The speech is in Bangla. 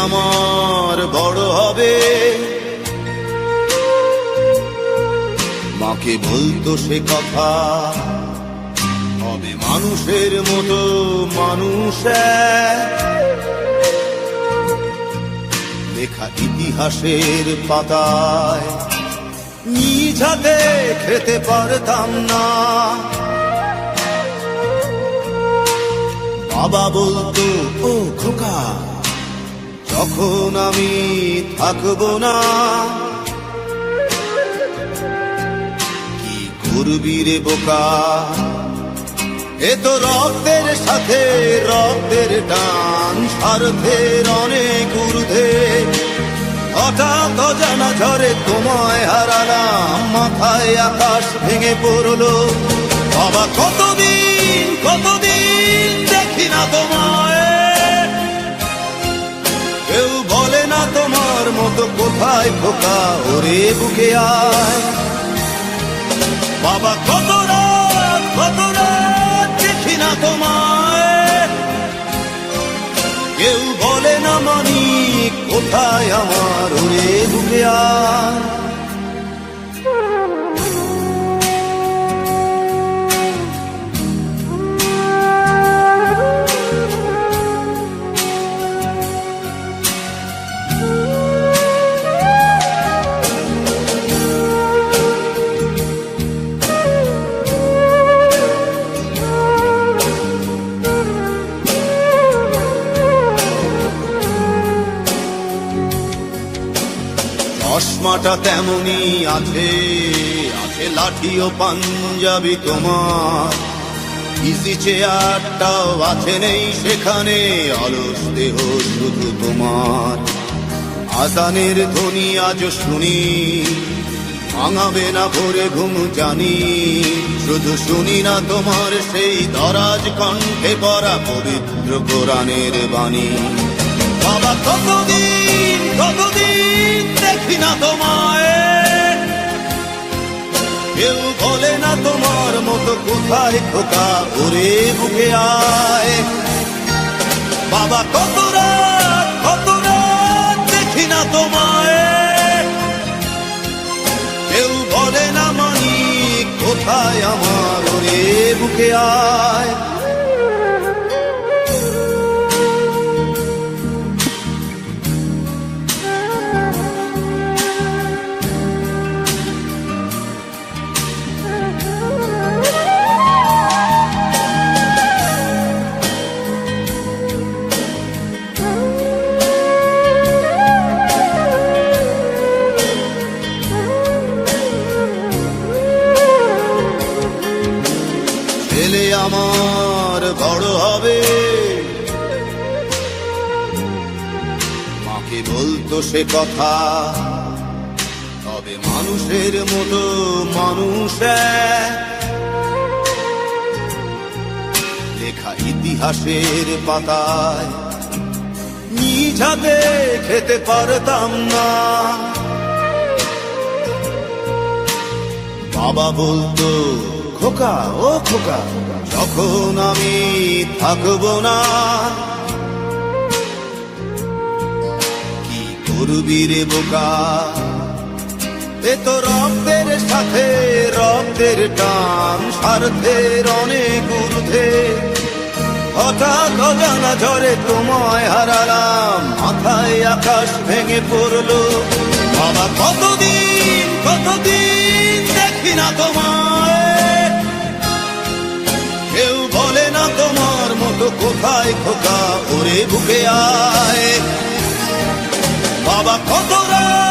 আমার বড় হবে। মাকে বলতো সে কথা, হবে মানুষের মতো মানুষ লেখা ইতিহাসের পাতায় নিজ হাতে খেতে পারতাম না। বাবা বলতো, ও খোকা, যখন আমি থাকবো না, কি করবি রে বোকা, এ তো রক্তের সাথে রক্তের টান, স্বার্থের অনেক ঊর্ধ্বে। হঠাৎ অজানা ঝড়ে তোমায় হারালাম, মাথায় আকাশ ভেঙে পড়লো। বাবা কতদিন কতদিন দেখি না তোমায়, কেউ বলে না তোমার মতো কোথায় খোকা, ওরে বুকে আয়। বাবা কত রাত দেখি না তোমায়, কেউ বলে না মানি কোথায় আমার, ওরে বুকে আয়। চশমাটা তেমনি আছে, আছে লাঠি ও পাঞ্জাবি তোমার, ইজি চেয়ারটাও আছে নেই সেখানে, অলস দেহ শুধু তোমার। আজানের ধ্বনি আজ শুনি, ভাঙাবে না ভোরে ঘুম জানি, শুধু শুনি না তোমার সেই দরাজ কণ্ঠে পড়া পবিত্র কোরআনের বাণী। বাবা কতদিন কতদিন দেখি না তোমায়, কেউ বলে না তোমার মতো কোথায় খোকা, ওরে বুকে আয়। বাবা কত রাত দেখি না তোমায়, কেউ বলে না মানি কোথায় আমার, ওরে বুকে আয়। ছেলে আমার বড় হবে, মাকে বলতো সে কথা, তবে মানুষের মতো মানুষ লেখা ইতিহাসের পাতায় নিজ হাতে খেতে পারতাম না। বাবা বলতো, খোকা ও খোকা, যখন আমি থাকবো না, কি করবি রে বোকা, এ তো রক্তের সাথে রক্তের টান, স্বার্থের অনেক ঊর্ধ্বে। হঠাৎ অজানা ঝড়ে তোমায় হারালাম, মাথায় আকাশ ভেঙে পড়লো। বাবা কতদিন কতদিন দেখি না তোমায়, কেউ বলে না তোমার মতো কোথায় খোকা, ওরে বুকে আয়। বাবা কত রাত